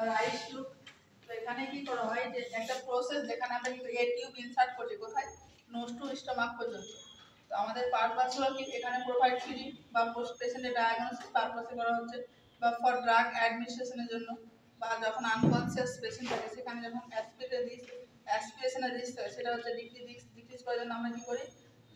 Right tube. তো এখানে কি করা হয় যে একটা প্রসেস যেখানে আমরা কিন্তু এ টিউব ইনসার্ট করছি কোথায়, নোজ টু স্টোমাক পর্যন্ত। তো আমাদের পারপাস হলো কি এখানে প্রোভাইড ফ্রি বা পোস্ট পেশেন্টের ডায়াগনোসিস পারপাসে করা হচ্ছে, বা ফর ড্রাগ অ্যাডমিনিস্ট্রেশনের জন্য, বা যখন আনকনসিয়াস পেশেন্ট থাকে সেখানে যখন অ্যাসপিরেশনের রিস্ক থাকে সেটা হচ্ছে ডিক্রিজ করার জন্য আমরা কি করি,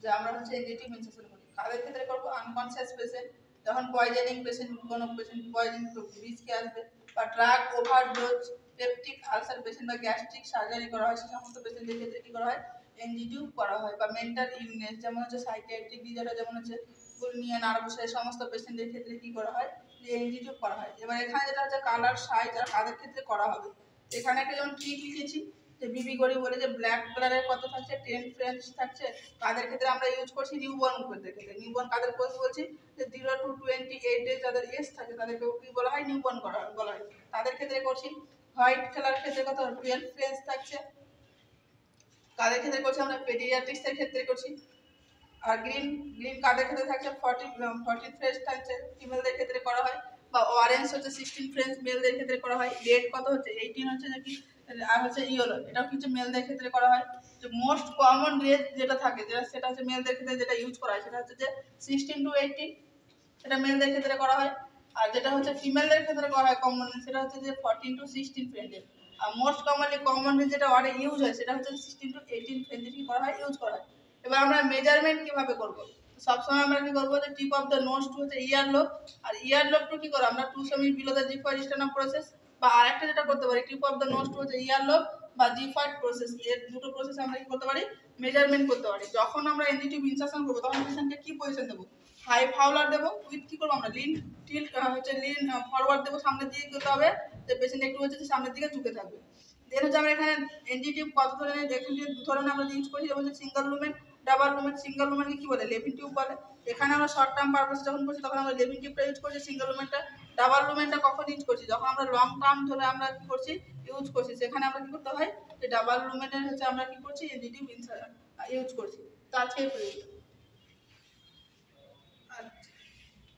যে আমরা হচ্ছে এনজিটি ইনজেকশন করি। কাদের ক্ষেত্রে করবো, আনকনসিয়াস পেশেন্ট, যখন পয়জনিং পেশেন্ট, কোনো পেশেন্ট পয়জনিং রিস্কে আসবে, বা drug overdose, peptic ulcer patient বা গ্যাস্ট্রিক সার্জারি করা হয়, সে সমস্ত পেশেন্টের ক্ষেত্রে কি করা হয়, এনজিটিউ করা হয়। বা মেন্টাল ইলনেস যেমন হচ্ছে সাইকিয়াট্রিক ডিসঅর্ডার, যেমন হচ্ছে বুলিমিয়া, নার্ভাস, এই সমস্ত পেশেন্টের ক্ষেত্রে কি করা হয়, যে এনজিটিউ করা হয়। এবার এখানে যেটা হচ্ছে কালার সাইজ আর কাদের ক্ষেত্রে করা হবে, এখানে একটা যেমন ঠিক লিখেছি যে বিবি গড়ি বলে যে ব্ল্যাক কালারের কত থাকছে 10 ফ্রেঞ্চ থাকছে, কাদের ক্ষেত্রে আমরা ইউজ করছি, নিউবর্ন ক্ষেত্রে। নিউবর্ন কাদের কোর্স বলছি, যে 0 to 28 ডেজ যাদের এজ থাকে তাদেরকে কি বলা হয়, নিউবর্ন বলা হয়, তাদের ক্ষেত্রে করছি। হোয়াইট কালার ক্ষেত্রে কত 12 ফ্রেঞ্চ থাকছে, কাদের ক্ষেত্রে করছি আমরা, পেডিয়াট্রিক্সের ক্ষেত্রে করছি। আর গ্রিন গ্রিন কাদের ক্ষেত্রে থাকছে 40 ফ্রেঞ্চ থাকছে, ফিমেলদের ক্ষেত্রে করা হয়। বা অরেঞ্জ হচ্ছে 16 ফ্রেঞ্চ মেলদের ক্ষেত্রে করা হয়। রেড কত হচ্ছে 18 হচ্ছে নাকি, আর হচ্ছে ইয়েলো, এটা কিছু মেলদের ক্ষেত্রে করা হয়। যে মোস্ট কমন রেজ যেটা থাকে সেটা হচ্ছে মেলদের ক্ষেত্রে যেটা ইউজ করা হয় সেটা হচ্ছে যে 16 to 18, সেটা মেলদের ক্ষেত্রে করা হয়। আর যেটা হচ্ছে ফিমেলদের ক্ষেত্রে করা হয় কমন, সেটা হচ্ছে যে 14 to 16 ফ্রেঞ্চের। আর মোস্ট কমন যেটা ওয়ার্ডে ইউজ হয় সেটা হচ্ছে 16 to 18 ফ্রেঞ্চের কি করা হয়, ইউজ করা হয়। এবার আমরা মেজারমেন্ট কিভাবে করব, সবসময় আমরা কি করবো, যে tip of the nose to হচ্ছে ইয়ার লোব, আর ইয়ার লোব টু কি করো আমরা 2 semi below the xiphoid sternum process. বা আরেকটা যেটা করতে পারি, tip of the nose to হচ্ছে ইয়ার লোব বা জিফয়েড প্রসেস, এর দুটো প্রসেস আমরা কি করতে পারি, মেজারমেন্ট করতে পারি। যখন আমরা এনজিটিভ ইনসারশন করবো তখন পেশেন্টকে কি পজিশন দেবো, হাই ফাউলার দেবো, উইথ কি করবো আমরা লিন টিল হচ্ছে লিন ফরওয়ার্ড দেবো, সামনের দিকে করতে হবে, যে পেশেন্ট একটু হচ্ছে সামনের দিকে ঝুঁকে থাকবে। দেন হচ্ছে আমরা এখানে এনজিটিভ কত ধরনের দেখেন, যে দু ধরনের আমরা ইউজ করি, যেমন single lumen, double lumen. Single লুমেনকে কি বলে, লেভিন টিউব বলে। এখানে আমরা শর্ট টার্ম পারপাস যখন করছি তখন আমরা লেভিন টিউবটা ইউজ করছি, সিঙ্গেল লুমেনটা। ডাবল লুমেনটা কখন ইউজ করছি, যখন আমরা লং টার্ম ধরে আমরা কি করছি, ইউজ করছি, সেখানে আমরা কি করতে হয়, যে ডাবল লুমেনের হচ্ছে আমরা কি করছি, এনজিটিভ ইউজ করছি। তো আজকে